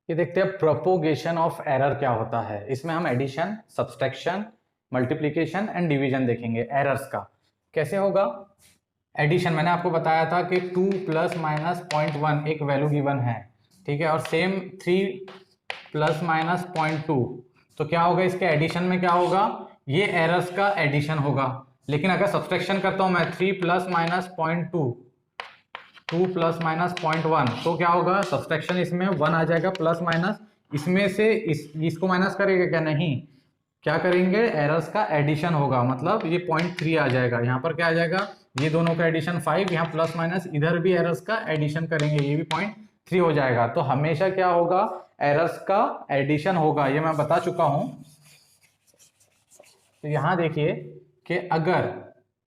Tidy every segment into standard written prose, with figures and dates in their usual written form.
ये देखते हैं प्रोपोगेशन ऑफ एरर क्या होता है। इसमें हम addition, subtraction, multiplication and division देखेंगे। एरर्स का कैसे होगा। एडिशन मैंने आपको बताया था कि 2 प्लस माइनस 0.1 एक वैल्यू गिवन है, ठीक है, और सेम 3 प्लस माइनस 0.2, तो क्या होगा इसके एडिशन में क्या होगा, ये एरर्स का एडिशन होगा। लेकिन अगर सब्सट्रैक्शन करता हूं मैं 3 प्लस माइनस 0.2, 2 प्लस माइनस 0.1, तो क्या होगा सब्सट्रैक्शन इसमें 1 आ जाएगा, प्लस माइनस इसमें से इसको माइनस करेगा क्या, नहीं, क्या करेंगे एरर्स का एडिशन होगा, मतलब ये 0.3 आ जाएगा। यहाँ पर क्या आ जाएगा, ये दोनों का एडिशन 5, यहाँ प्लस माइनस इधर भी एरर्स का एडिशन करेंगे, ये भी 0.3 हो जाएगा। तो हमेशा क्या होगा, एरर्स का एडिशन होगा, ये मैं बता चुका हूं। तो यहां देखिए कि अगर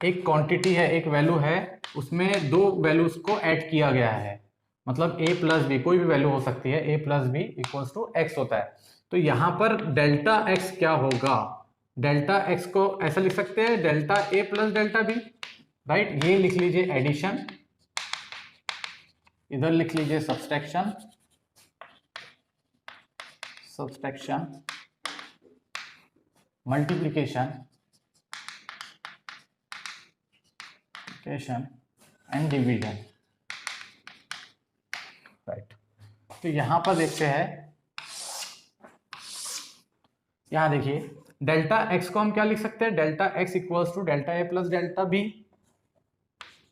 एक क्वांटिटी है, एक वैल्यू है, उसमें दो वैल्यूज को ऐड किया गया है, मतलब a प्लस बी, कोई भी वैल्यू हो सकती है, a plus B equals to X होता है। तो यहां पर डेल्टा एक्स क्या होगा, डेल्टा एक्स को ऐसा लिख सकते हैं delta a plus delta B, right. ये लिख लीजिए एडिशन, इधर लिख लीजिए subtraction, subtraction, multiplication and division, right. तो यहां पर देखते हैं, यहां देखिए डेल्टा एक्स को हम क्या लिख सकते हैं, delta X equals to delta A plus delta B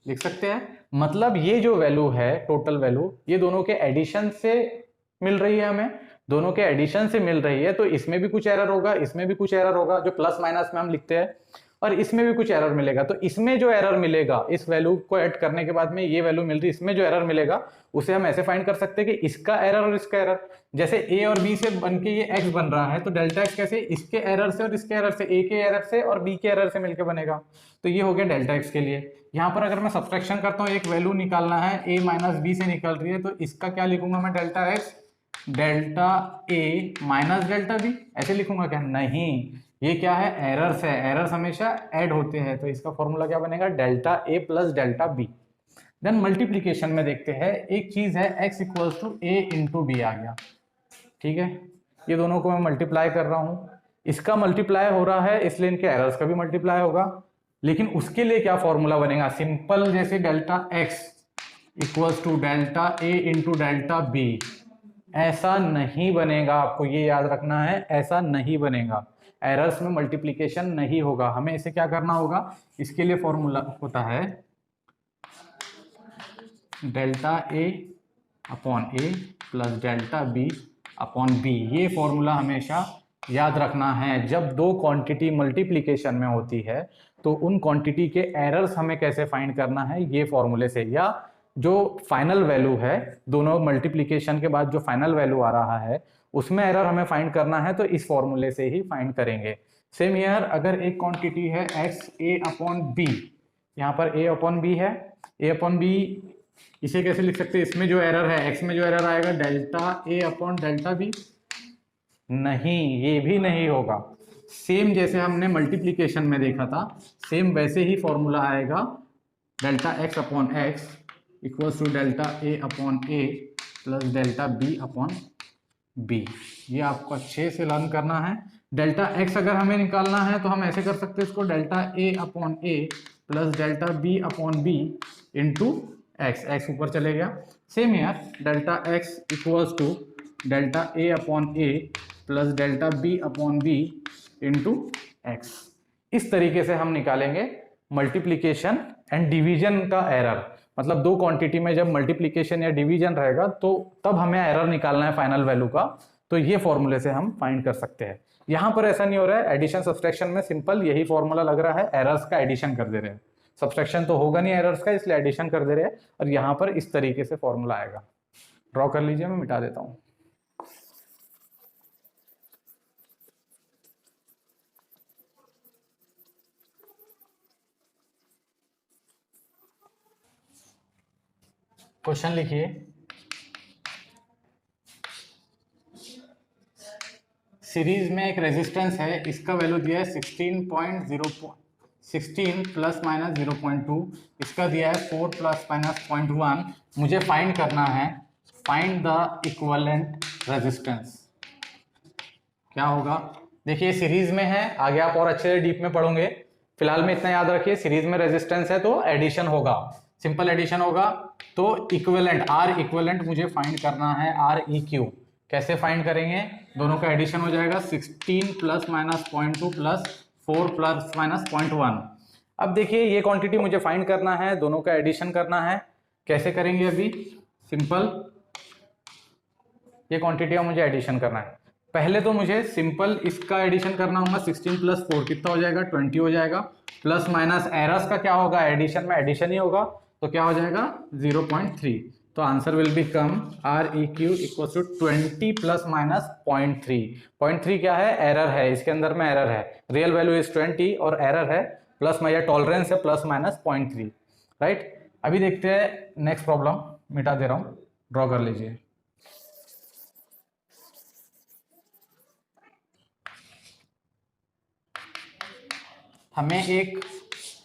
लिख सकते हैं। मतलब ये जो वैल्यू है, टोटल वैल्यू, ये दोनों के एडिशन से मिल रही है, हमें दोनों के एडिशन से मिल रही है। तो इसमें भी कुछ एरर होगा, इसमें भी कुछ एरर होगा, जो प्लस माइनस में हम लिखते हैं, और इसमें भी कुछ एरर मिलेगा। तो इसमें जो एरर मिलेगा, इस वैल्यू को ऐड करने के बाद में ये वैल्यू मिल रही, इसमें जो एरर मिलेगा उसे हम ऐसे फाइंड कर सकते हैं कि इसका एरर और इसका एरर, जैसे ए और बी से बन के ये एक्स बन रहा है, तो डेल्टा एक्स कैसे, इसके एरर से और इसके एरर से, ए के एरर से और बी के एरर से मिलकर बनेगा। तो ये हो गया डेल्टा एक्स के लिए। यहाँ पर अगर मैं सब्सट्रैक्शन करता हूँ, एक वैल्यू निकालना है, ए माइनस बी से निकल रही है, तो इसका क्या लिखूंगा मैं, delta x delta A minus delta B, ऐसे लिखूंगा क्या, नहीं, ये क्या है, एरर्स है, एरर्स हमेशा ऐड होते हैं। तो इसका फॉर्मूला क्या बनेगा, delta A plus delta B. Then multiplication में देखते हैं, एक चीज है x equals to A into B आ गया, ठीक है, ये दोनों को मैं मल्टीप्लाई कर रहा हूं, इसका मल्टीप्लाई हो रहा है इसलिए इनके एरर्स का भी मल्टीप्लाई होगा। लेकिन उसके लिए क्या फॉर्मूला बनेगा, सिंपल, जैसे delta x equals to delta A into delta B, ऐसा नहीं बनेगा, आपको ये याद रखना है, ऐसा नहीं बनेगा, एरर्स में मल्टीप्लिकेशन नहीं होगा। हमें इसे क्या करना होगा, इसके लिए फॉर्मूला होता है delta A upon A plus delta B upon B. ये फॉर्मूला हमेशा याद रखना है। जब दो क्वांटिटी मल्टीप्लिकेशन में होती है तो उन क्वांटिटी के एरर्स हमें कैसे फाइंड करना है, ये फॉर्मूले से, या जो फाइनल वैल्यू है, दोनों मल्टीप्लिकेशन के बाद जो फाइनल वैल्यू आ रहा है उसमें एरर हमें फाइंड करना है, तो इस फॉर्मूले से ही फाइंड करेंगे। सेम हियर, अगर एक क्वांटिटी है एक्स ए अपॉन बी, यहाँ पर ए अपॉन बी है, ए अपॉन बी, इसे कैसे लिख सकते हैं, इसमें जो एरर है, एक्स में जो एरर आएगा delta A upon delta B, नहीं, ये भी नहीं होगा। सेम जैसे हमने मल्टीप्लिकेशन में देखा था, सेम वैसे ही फॉर्मूला आएगा, delta X upon X equals to delta A upon A plus delta B upon B. ये आपको अच्छे से लर्न करना है। डेल्टा एक्स अगर हमें निकालना है तो हम ऐसे कर सकते हैं इसको, delta A upon A plus delta B upon B into X, X ऊपर चले गया। सेम यार, delta X equals to delta A upon A plus delta B upon B into X. इस तरीके से हम निकालेंगे मल्टीप्लिकेशन एंड डिवीजन का एरर। मतलब दो क्वांटिटी में जब मल्टीप्लिकेशन या डिवीजन रहेगा तो तब हमें एरर निकालना है फाइनल वैल्यू का, तो ये फॉर्मूले से हम फाइंड कर सकते हैं। यहां पर ऐसा नहीं हो रहा है, एडिशन सब्सट्रैक्शन में सिंपल यही फॉर्मूला लग रहा है, एरर्स का एडिशन कर दे रहे हैं, सब्सट्रैक्शन तो होगा नहीं एरर्स का, इसलिए एडिशन कर दे रहे हैं, और यहां पर इस तरीके से फॉर्मूला आएगा। ड्रॉ कर लीजिए, मैं मिटा देता हूं। क्वेश्चन लिखिए, सीरीज में एक रेजिस्टेंस है, इसका वैल्यू दिया है 16 प्लस माइनस 0.2, इसका दिया है 4 प्लस माइनस 0.1। मुझे फाइंड करना है, फाइंड द इक्विवेलेंट रेजिस्टेंस क्या होगा, देखिए सीरीज में है, आगे आप और अच्छे से डीप में पढ़ोगे, फिलहाल में इतना याद रखिए सीरीज में रेजिस्टेंस है तो एडिशन होगा, सिंपल एडिशन होगा। तो इक्विवेलेंट आर इक्विवेलेंट मुझे फाइंड करना है, आर ई क्यू कैसे फाइंड करेंगे, दोनों का एडिशन हो जाएगा 16 plus minus 0.2 plus 4 plus minus 0.1। अब देखिए ये क्वांटिटी मुझे फाइंड करना है, दोनों का एडिशन करना है, कैसे करेंगे अभी, सिंपल ये क्वांटिटी का मुझे एडिशन करना है। पहले तो मुझे सिंपल इसका एडिशन करना होगा, 16 प्लस 4 कितना हो जाएगा, 20 हो जाएगा, प्लस माइनस एरर्स का क्या होगा, एडिशन में एडिशन ही होगा, तो क्या हो जाएगा 0.3। तो answer will be come R E Q equal to 20 plus minus 0.3। 0.3 क्या है, एरर है, इसके अंदर में एरर है, रियल वैल्यू इज 20 और एरर है प्लस या टॉलरेंस है प्लस माइनस 0.3, राइट। अभी देखते हैं नेक्स्ट प्रॉब्लम, मिटा दे रहा हूं, ड्रॉ कर लीजिए। हमें एक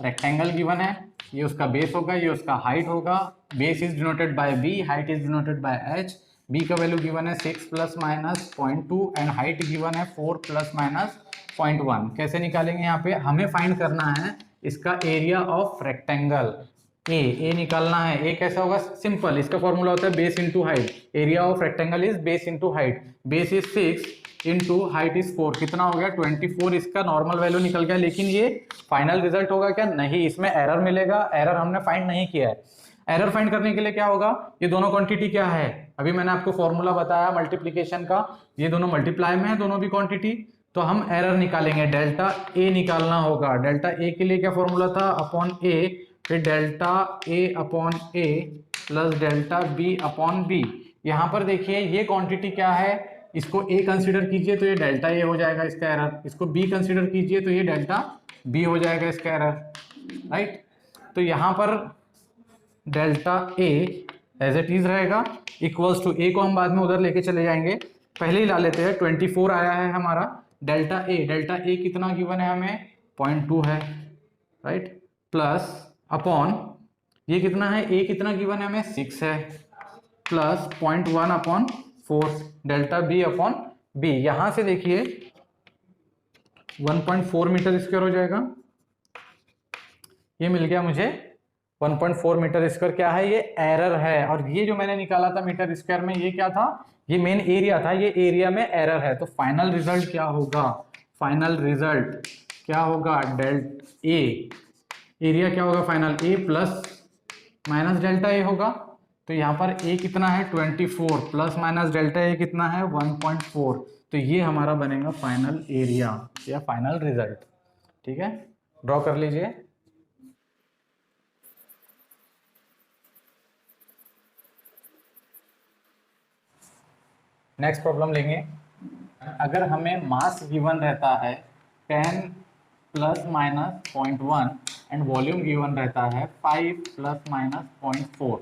रेक्टेंगल गिवन है, ये उसका बेस होगा, ये उसका हाइट होगा, base is denoted by B, height is denoted by H, B का वैल्यू गिवन है 6 plus minus 0.2 and height given है 4 प्लस माइनस 0.1। कैसे निकालेंगे, यहाँ पे हमें फाइंड करना है इसका एरिया ऑफ रेक्टेंगल, ए निकालना है। ए कैसा होगा, सिंपल, इसका फॉर्मूला होता है base into height, area of rectangle is base into height, base is 6 into height is 4, कितना हो गया 24, इसका नॉर्मल वैल्यू निकल गया। लेकिन ये फाइनल रिजल्ट होगा क्या, नहीं, इसमें एरर मिलेगा, एरर हमने फाइंड नहीं किया है। एरर फाइंड करने के लिए क्या होगा, ये दोनों क्वांटिटी क्या है, अभी मैंने आपको फॉर्मूला बताया मल्टीप्लीकेशन का, ये दोनों मल्टीप्लाई में है दोनों भी क्वांटिटी, तो हम एरर निकालेंगे, डेल्टा ए निकालना होगा। डेल्टा ए के लिए क्या फॉर्मूला था, अपॉन ए, फिर delta A upon A plus delta B upon B. यहाँ पर देखिए ये क्वांटिटी क्या है, इसको ए कंसीडर कीजिए तो ये डेल्टा ए हो जाएगा इसका एरर, इसको बी कंसीडर कीजिए तो ये डेल्टा बी हो जाएगा इसका एरर, राइट। तो यहाँ पर delta A as it is रहेगा, इक्वल्स टू ए को हम बाद में उधर लेके चले जाएंगे, पहले ही ला लेते हैं, 24 आया है हमारा, डेल्टा ए कितना गिवन है हमें 0.2 है, राइट, प्लस अपॉन ये कितना है, ए कितना गिवन है हमें 6 है, plus 0.1 upon 4 delta B upon B. यहां से देखिए 1.4 मीटर स्क्वायर हो जाएगा, ये मिल गया मुझे 1.4 मीटर स्क्वायर, क्या है ये एरर है। और ये जो मैंने निकाला था मीटर स्क्वायर में, ये क्या था, ये मेन एरिया था, ये एरिया में एरर है। तो फाइनल रिजल्ट क्या होगा, फाइनल रिजल्ट क्या होगा, डेल्टा ए, एरिया क्या होगा final, A plus minus delta A होगा। तो यहाँ पर ए कितना है 24 प्लस माइनस डेल्टा ए कितना है 1.4, तो ये हमारा बनेगा फाइनल एरिया या फाइनल रिजल्ट, ठीक है, ड्रॉ कर लीजिए। नेक्स्ट प्रॉब्लम लेंगे, अगर हमें मास गिवन रहता है 10 plus minus 0.1 and volume given रहता है 5 प्लस माइनस 0.4,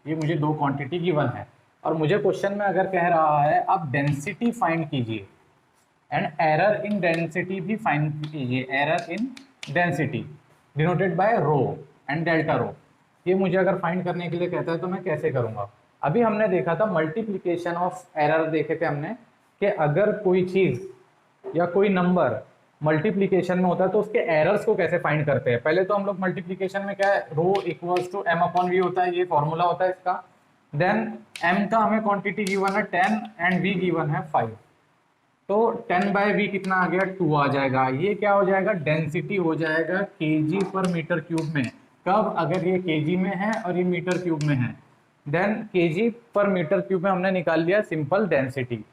ये मुझे दो क्वांटिटी गिवन है और मुझे क्वेश्चन में अगर कह रहा है आप डेंसिटी फाइंड कीजिए एंड एरर इन डेंसिटी भी फाइंड कीजिए, error in density denoted by rho and delta rho, ये मुझे अगर फाइंड करने के लिए कहता है तो मैं कैसे करूँगा। अभी हमने देखा था मल्टीप्लिकेशन ऑफ एरर, देखे थे हमने कि अगर कोई चीज़ या कोई नंबर मल्टीप्लिकेशन में होता है तो उसके एरर्स को कैसे फाइंड करते हैं। पहले तो हम लोग मल्टीप्लिकेशन में क्या है, rho equals to M upon V होता है, ये फॉर्मूला होता है इसका। देन एम का हमें क्वांटिटी गिवन है 10 एंड वी गिवन है 5, तो 10 बाय वी कितना आ गया 2 आ जाएगा, ये क्या हो जाएगा डेंसिटी हो जाएगा केजी पर मीटर क्यूब में। कब, अगर ये केजी में है और ये मीटर क्यूब में है, देन केजी पर मीटर क्यूब में हमने निकाल लिया सिंपल डेंसिटी।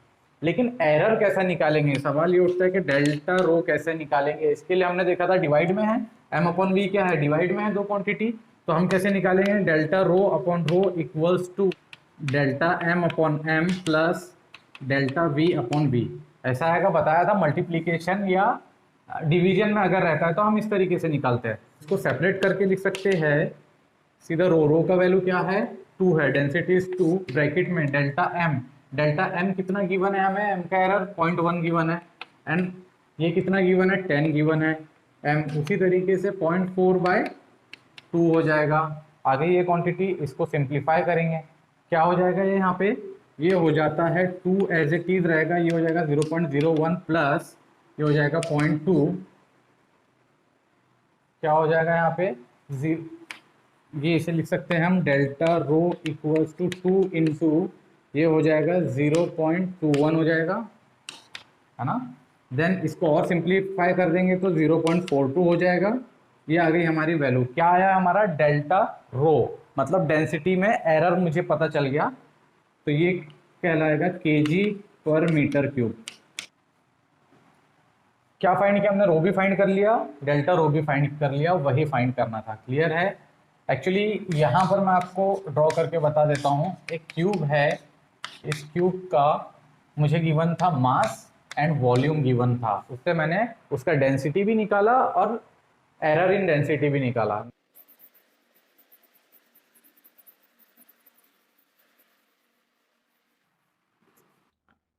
लेकिन एरर कैसा निकालेंगे, सवाल ये उठता है कि डेल्टा रो कैसे निकालेंगे। इसके लिए हमने देखा था डिवाइड में है, एम अपॉन वी क्या है डिवाइड में है दो क्वांटिटी, तो हम कैसे निकालेंगे, delta rho upon rho equals to delta M upon M plus delta V upon V, ऐसा आएगा। बताया था मल्टीप्लीकेशन या डिवीजन में अगर रहता है तो हम इस तरीके से निकालते हैं, इसको सेपरेट करके लिख सकते हैं सीधा, रो का वैल्यू क्या है 2 है, डेंसिटी इज 2, ब्रैकेट में डेल्टा एम कितना गिवन है हमें, एम का एरर 0.1 गिवन है, एंड ये कितना गिवन है 10 गिवन है, एम उसी तरीके से 0.4/2 हो जाएगा। आगे ये क्वांटिटी इसको सिंप्लीफाई करेंगे, क्या हो जाएगा ये यहाँ पे ये हो जाता है 2 एज इट इज रहेगा, ये हो जाएगा 0.01 प्लस ये हो जाएगा 0.2, क्या हो जाएगा यहाँ पे ये इसे लिख सकते हैं हम delta rho equals to 2 into ये हो जाएगा 0.21 हो जाएगा, है ना। देन इसको और सिंप्लीफाई कर देंगे तो 0.42 हो जाएगा। ये आ गई हमारी वैल्यू, क्या आया हमारा डेल्टा रो, मतलब डेंसिटी में एरर मुझे पता चल गया, तो ये कहलाएगा केजी पर मीटर क्यूब। क्या फाइंड किया हमने, रो भी फाइंड कर लिया, डेल्टा रो भी फाइंड कर लिया, वही फाइंड करना था। क्लियर है। एक्चुअली यहाँ पर मैं आपको ड्रॉ करके बता देता हूँ, एक क्यूब है, इस क्यूब का मुझे गिवन था मास एंड वॉल्यूम गिवन था, उससे मैंने उसका डेंसिटी भी निकाला और एरर इन डेंसिटी भी निकाला।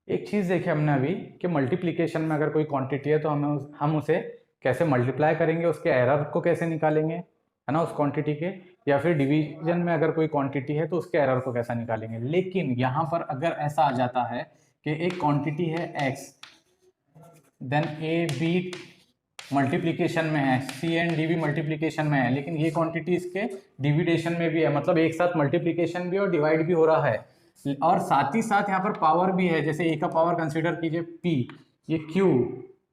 एक चीज देखी हमने अभी कि मल्टीप्लिकेशन में अगर कोई क्वांटिटी है तो हम उसे कैसे मल्टीप्लाई करेंगे, उसके एरर को कैसे निकालेंगे, है ना, उस क्वांटिटी के, या फिर डिवीजन में अगर कोई क्वांटिटी है तो उसके एरर को कैसा निकालेंगे। लेकिन यहाँ पर अगर ऐसा आ जाता है कि एक क्वांटिटी है x, then A B multiplication में है, सी एंड डी भी मल्टीप्लिकेशन में है, लेकिन ये क्वांटिटी इसके डिविडेशन में भी है, मतलब एक साथ मल्टीप्लिकेशन भी और डिवाइड भी हो रहा है, और साथ ही साथ यहाँ पर पावर भी है, जैसे ए का पावर कंसीडर कीजिए p, ये q,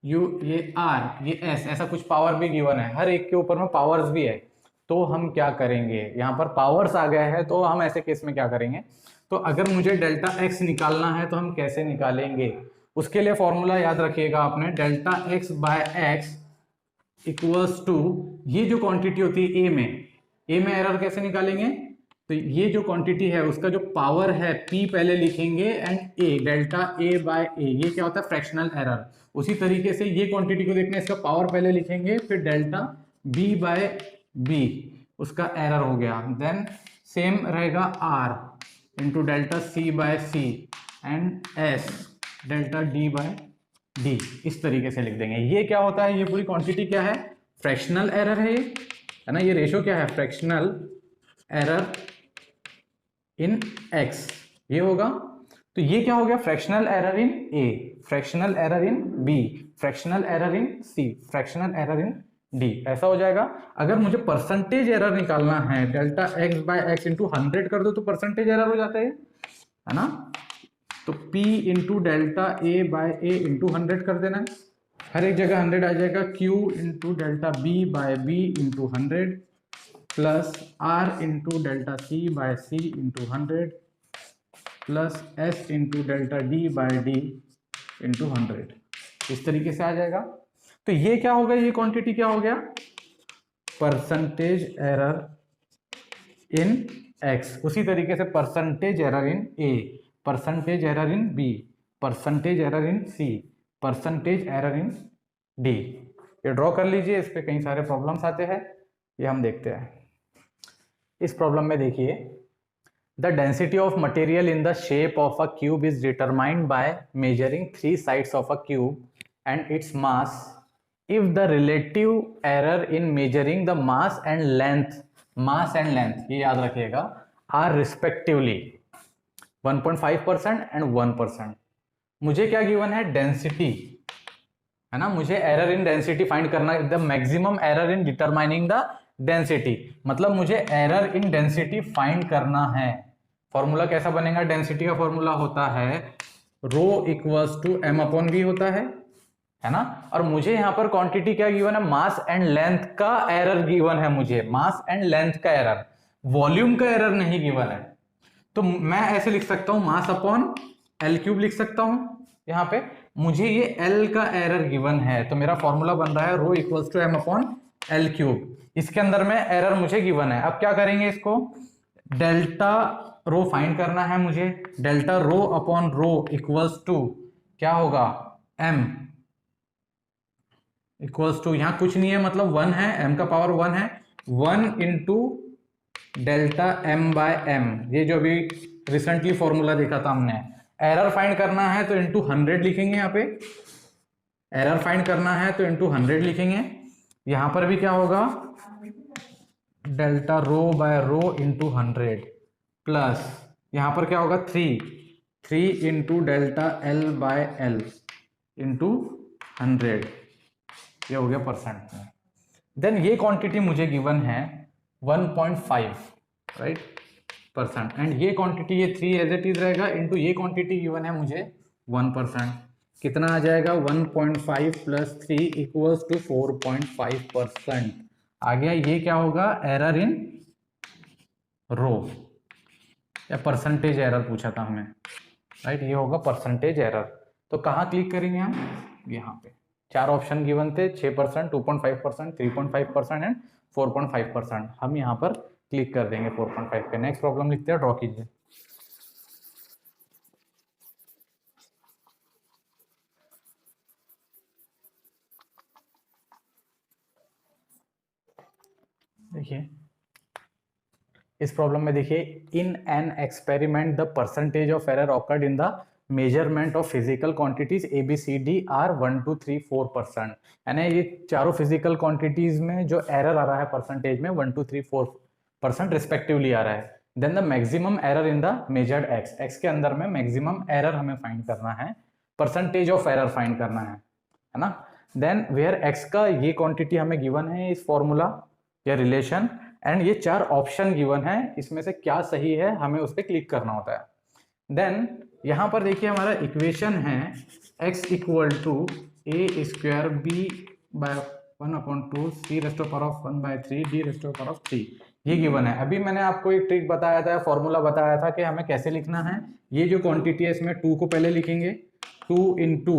u, ये r, ये s, ऐसा कुछ पावर भी गिवन है, हर एक के ऊपर में पावर्स भी है। तो हम क्या करेंगे, यहाँ पर पावर्स आ गए हैं, तो हम ऐसे केस में क्या करेंगे, तो अगर मुझे डेल्टा x निकालना है तो हम कैसे निकालेंगे, उसके लिए फॉर्मूला याद रखिएगा आपने, delta x by X equals to, ये जो क्वांटिटी होती है ए में एरर कैसे निकालेंगे, तो ये जो क्वांटिटी है उसका जो पावर है p पहले लिखेंगे and A, delta A by A, ये क्या होता है फ्रैक्शनल एरर। उसी तरीके से ये क्वांटिटी को देखना है, इसका पावर पहले लिखेंगे, फिर डेल्टा b बाय बी, उसका एरर हो गया। देन सेम रहेगा r into delta c by C and s delta d by D, इस तरीके से लिख देंगे। ये क्या होता है, ये पूरी क्वांटिटी क्या है, फ्रैक्शनल एरर है, है ना, ये रेशो क्या है, फ्रैक्शनल एरर इन x, ये होगा। तो ये क्या हो गया, fractional error in a, fractional error in b, fractional error in c, fractional error in d, ऐसा हो जाएगा। अगर मुझे परसेंटेज एरर निकालना है, delta x by X into 100 कर दो तो परसेंटेज एरर हो जाता है ना, तो p into delta a by A into 100 कर देना है, हर एक जगह 100 आ जाएगा, q into delta b by B into 100 plus r into delta c by C into 100 plus s into delta d by D into 100, इस तरीके से आ जाएगा। तो ये क्या हो गया, ये क्वांटिटी क्या हो गया, परसेंटेज एरर इन x। उसी तरीके से percentage error in a, percentage error in b, percentage error in c, percentage error in d, ये ड्रॉ कर लीजिए। इस पे कई सारे प्रॉब्लम्स आते हैं, ये हम देखते हैं। इस प्रॉब्लम में देखिए, the density of material in the shape of a cube is determined by measuring 3 sides of a cube and its mass if the relative error in measuring the mass and length, ये याद रखिएगा, are respectively 1.5% and 1%। मुझे क्या given है, density, है ना, मुझे error in density find करना है, the maximum error in determining the density, मतलब मुझे एरर इन डेंसिटी फाइंड करना है। फॉर्मूला कैसा बनेगा, डेंसिटी का फॉर्मूला होता है rho equals to M upon V होता है ना, और मुझे यहाँ पर क्वांटिटी क्या गिवन है, मास एंड लेंथ का एरर गिवन है, मुझे मास एंड लेंथ का एरर, वॉल्यूम का एरर नहीं गिवन है। तो मैं ऐसे लिख सकता हूं, मास अपॉन एल क्यूब लिख सकता हूं, यहाँ पे मुझे ये एल का एरर गिवन है, तो मेरा फॉर्मूला बन रहा है rho equals to M upon L cube, इसके अंदर में एरर मुझे गिवन है। अब क्या करेंगे, इसको डेल्टा रो फाइंड करना है मुझे, delta rho upon rho equals to क्या होगा, एम इक्वल्स टू, यहाँ कुछ नहीं है मतलब 1 है, m का पावर 1 है, 1 into delta m by m, ये जो अभी रिसेंटली फॉर्मूला देखा था हमने। एरर फाइंड करना है तो इंटू 100 लिखेंगे, यहाँ पे एरर फाइंड करना है तो इंटू 100 लिखेंगे। यहाँ पर भी क्या होगा, delta rho bye rho into 100 plus यहाँ पर क्या होगा 3 3 into delta L by L into 100, ये हो गया परसेंट में। देन ये क्वांटिटी मुझे गिवन है 1.5 राइट परसेंट, एंड ये क्वांटिटी ये 3 एज इट इज रहेगा इंटू ये क्वांटिटी गिवन है मुझे 1%। कितना आ जाएगा 1.5 प्लस 3 इक्वल्स टू 4.5%। आ गया। ये क्या होगा एरर इन रो या परसेंटेज एरर पूछा था हमें राइट, ये होगा परसेंटेज एरर। तो कहाँ क्लिक करेंगे हम, यहाँ पे 4 ऑप्शन गिवन थे 6%, 2.5%, 3.5% एंड 4.5%। हम यहाँ पर क्लिक कर देंगे 4.5 पे। नेक्स्ट प्रॉब्लम लिखते हैं, ड्रॉ कीजिए। देखिए इस प्रॉब्लम में देखिए, in an experiment the percentage of error occurred in the measurement of physical quantities A B C D are 1 2 3 4%। यानी ये चारों फिजिकल क्वांटिटीज में जो एरर आ रहा है परसेंटेज में 1 2 3 4% रिस्पेक्टिवली आ रहा है। Then the maximum error in the measured X, X के अंदर में मैक्सिमम एरर हमें फाइंड करना है, परसेंटेज ऑफ एरर फाइंड करना है ना। देन वेयर एक्स का ये क्वांटिटी हमें गिवन है इस फॉर्मूला या रिलेशन, एंड ये 4 ऑप्शन गिवन है, इसमें से क्या सही है हमें उस पर क्लिक करना होता है। देन यहाँ पर देखिए हमारा इक्वेशन है x equal to A square B by 1/2 C raised to power of 1/3 D raised to power of 3, ये गिवन है। अभी मैंने आपको एक ट्रिक बताया था, फॉर्मूला बताया था कि हमें कैसे लिखना है। ये जो क्वांटिटी है इसमें 2 को पहले लिखेंगे, 2 इंटू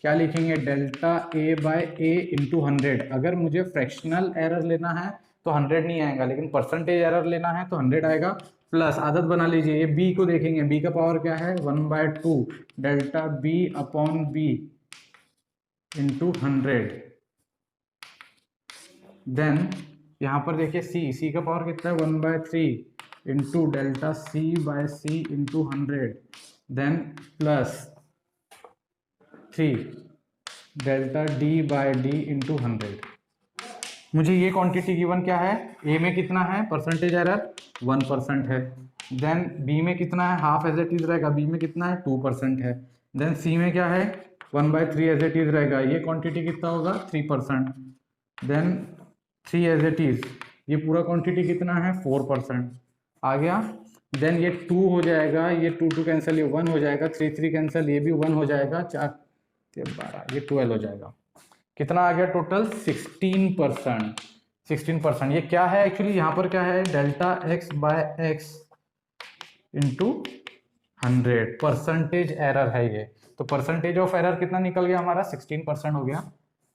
क्या लिखेंगे delta A by A into 100। अगर मुझे फ्रैक्शनल एरर लेना है तो 100 नहीं आएगा, लेकिन परसेंटेज एरर लेना है तो 100 आएगा। प्लस आदत बना लीजिए, ये b को देखेंगे, b का पावर क्या है 1/2 delta b upon b into 100। Then यहाँ पर देखिए c का पावर कितना है 1/3 into delta c by c into 100। Then plus 3 delta d by d into 100। मुझे ये क्वांटिटी गिवन क्या है, ए में कितना है परसेंटेज एरर 1% है। देन बी में कितना है, हाफ एज इट इज रहेगा, बी में कितना है 2% है। देन सी में क्या है 1/3 एज इट इज रहेगा, ये क्वांटिटी कितना होगा 3%। देन 3 एज इट इज, ये पूरा क्वांटिटी कितना है 4% आ गया। देन ये 2 हो जाएगा, ये 2 कैंसिल, ये 1 हो जाएगा, 3 कैंसिल, ये भी 1 हो जाएगा, 4 12, ये 12 हो जाएगा। कितना आ गया टोटल 16%। 16% ये क्या है एक्चुअली, यहाँ पर क्या है delta X by X into 100, percentage error है ये। तो परसेंटेज ऑफ एरर कितना निकल गया हमारा 16% हो गया।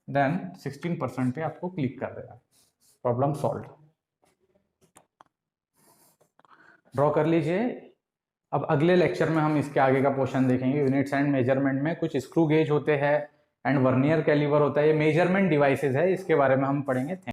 देन 16% पे आपको क्लिक कर देगा, प्रॉब्लम सॉल्व। ड्रॉ कर लीजिए। अब अगले लेक्चर में हम इसके आगे का पोर्शन देखेंगे। यूनिट्स एंड मेजरमेंट में कुछ स्क्रू गेज होते हैं एंड वर्नियर कैलिवर होता है, ये मेजरमेंट डिवाइसेस है, इसके बारे में हम पढ़ेंगे।